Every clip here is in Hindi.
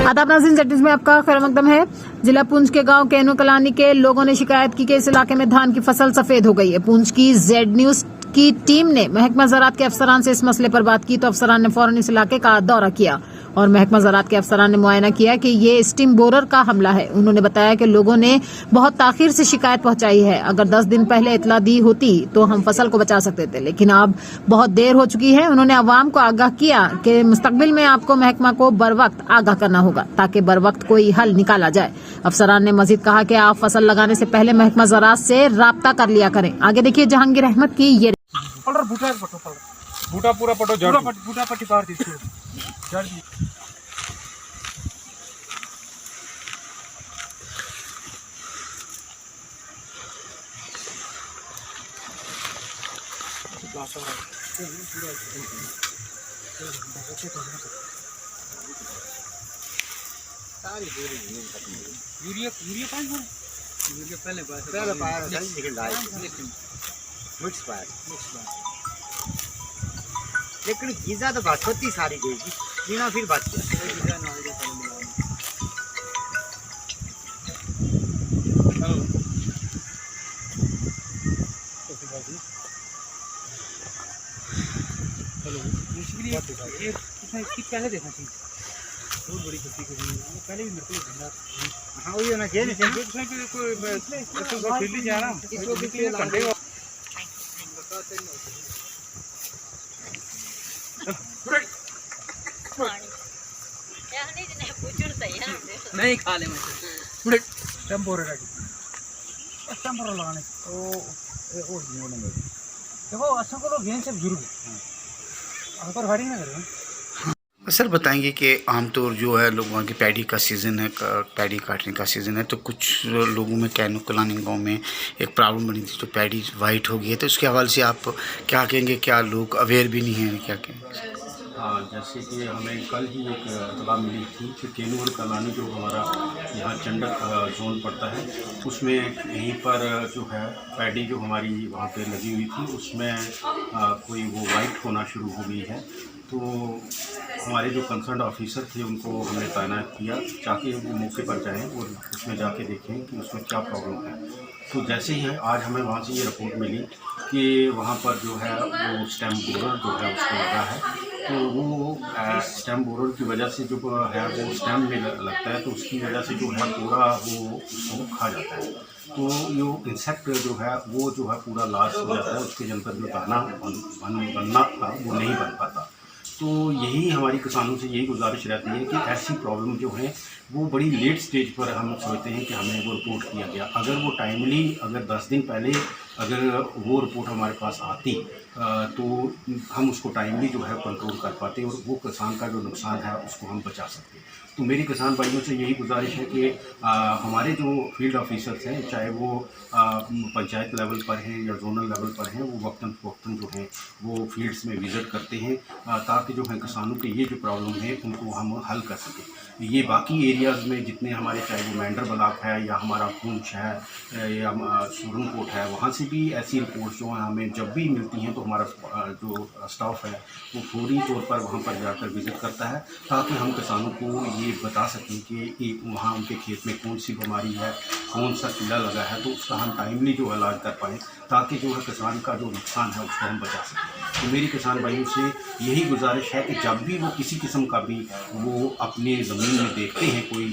आदाब नाज़रीन, जटिस में आपका खैर मकदम है। जिला पुंछ के गांव केनू कलानी के लोगों ने शिकायत की कि इस इलाके में धान की फसल सफेद हो गई है। पुंछ की जेड न्यूज की टीम ने महकमा ज़राअत के अफसरान से इस मसले पर बात की तो अफसरान ने फौरन इस इलाके का दौरा किया और महकमा ज़राअत के अफसरान ने मुआयना किया कि ये स्टीम बोरर का हमला है। उन्होंने बताया कि लोगों ने बहुत ताखिर से शिकायत पहुंचाई है। अगर 10 दिन पहले इतला दी होती तो हम फसल को बचा सकते थे, लेकिन अब बहुत देर हो चुकी है। उन्होंने अवाम को आगाह किया कि मुस्तकबिल में आपको महकमा को बर वक्त आगाह करना होगा ताकि बर वक्त कोई हल निकाला जाए। अफसरान ने मजीद कहा कि आप फसल लगाने से पहले महकमा ज़राअत से राब्ता कर लिया करें। आगे देखिए जहांगीर अहमद की ये बूटा पूरा पटो जड़ बूटा पट्टी पार दी जड़ दी यूरिया यूरिया पानी है यूरिया पहले पाया था लेकिन मिक्स पाया लेकिन गीजा तो बात होती सारी गई बिना फिर बात किया हेलो ये पहले देखना चाहिए बहुत बड़ी गलती करी पहले भी मेरे को धंधा हाँ वही ना खेल कोई फील्ड जा रहा इसको कितने घंटे नहीं खा ले मैं टेम्पोररी लगाने तो देखो अच्छा को गेंद से जरूर अंकर फाइटिंग ना करें। सर बताएंगे कि आमतौर जो है लोगों की पैडी का सीज़न है, पैडी काटने का सीज़न है, तो कुछ लोगों में कैनू कलानी गाँव में एक प्रॉब्लम बनी थी, तो पैडी वाइट हो गई है, तो उसके हवाले से आप क्या कहेंगे? क्या लोग अवेयर भी नहीं हैं, क्या कहेंगे? हाँ, जैसे कि हमें कल ही एक इत्तला मिली थी कि केनू और कलानी जो हमारा यहाँ चंडक जोन पड़ता है उसमें यहीं पर जो है पैडी जो हमारी वहाँ पे लगी हुई थी उसमें कोई वो वाइट होना शुरू हो गई है। तो हमारे जो कंसर्न ऑफिसर थे उनको हमने तैनात किया ताकि वो मौके पर जाएं और उसमें जाके देखें कि उसमें क्या प्रॉब्लम है। तो जैसे ही आज हमें वहाँ से ये रिपोर्ट मिली कि वहाँ पर जो है वो स्टेम बोरर जो है उसको लगा है, तो वो स्टेम बोरर की वजह से जो है वो स्टेम में लगता है, तो उसकी वजह से जो है पूरा वो उसको खा जाता है। तो ये इंसेक्ट जो है वो जो है पूरा लॉस हो जाता है, उसके जंतर जो दाना बनना था वो नहीं बन पाता। तो यही हमारी किसानों से यही गुजारिश रहती है कि ऐसी प्रॉब्लम जो है वो बड़ी लेट स्टेज पर हम सोचते हैं कि हमें वो रिपोर्ट किया गया। अगर वो टाइमली अगर 10 दिन पहले अगर वो रिपोर्ट हमारे पास आती तो हम उसको टाइमली जो है कंट्रोल कर पाते और वो किसान का जो नुकसान है उसको हम बचा सकते। तो मेरी किसान भाइयों से यही गुजारिश है कि हमारे जो फील्ड ऑफिसर्स हैं, चाहे वो पंचायत लेवल पर हैं या जोनल लेवल पर हैं, वो वक्तन जो हैं वो फील्ड्स में विज़िट करते हैं ताकि जो है किसानों के ये जो प्रॉब्लम है उनको हम हल कर सकें। ये बाकी एरियाज़ में जितने हमारे चाहे वो मैंडर ब्लॉक है या हमारा पुंछ है या सुरनकोट है, वहाँ से भी ऐसी रिपोर्ट्स जो हैं हमें जब भी मिलती हैं तो हमारा जो स्टाफ है वो फौरी तौर पर वहाँ पर जाकर विज़िट करता है ताकि हम किसानों को ये बता सकें कि वहाँ उनके खेत में कौन सी बीमारी है, कौन सा कीड़ा लगा है, तो उसका हम टाइमली जो इलाज कर पाएँ ताकि जो है किसान का जो नुकसान है उसको हम बचा सकें। तो मेरी किसान भाइयों से यही गुजारिश है कि जब भी वो किसी किस्म का भी वो अपने ज़मीन में देखते हैं कोई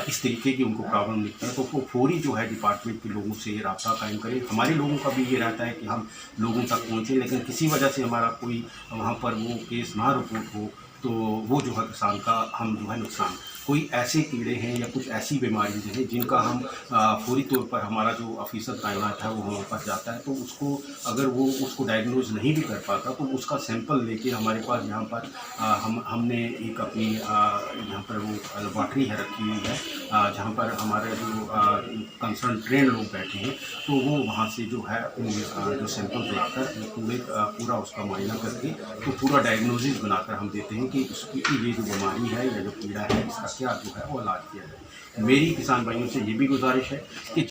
इस तरीके की उनको प्रॉब्लम दिखती है तो वो फौरी जो है डिपार्टमेंट के लोगों से रब्ता कायम करें। हमारे लोगों का भी ये रहता है कि हम लोगों तक पहुँचें, लेकिन किसी वजह से हमारा कोई वहाँ पर वो केस ना रिपोर्ट हो तो वो जो है किसान का हम जो है नुकसान, कोई ऐसे कीड़े हैं या कुछ ऐसी बीमारी हैं जिनका हम फौरी तौर पर हमारा जो ऑफिसर तैनात है वो वहाँ पर जाता है, तो उसको अगर वो उसको डायग्नोज नहीं भी कर पाता तो उसका सैंपल लेके हमारे पास यहाँ पर हमने एक अपनी यहाँ पर वो लेबॉर्ट्री है रखी हुई है जहाँ पर हमारे जो कंसर्न ट्रेन लोग बैठे हैं, तो वो वहाँ से जो है जो सैंपल बनाकर पूरा उसका मुआयना करके तो पूरा डायग्नोसिस बनाकर हम देते हैं कि उसकी ये जो बीमारी है या जो कीड़ा है इसका क्या जो है वो इलाज किया जाए। मेरी किसान भाइयों से ये भी गुजारिश है कि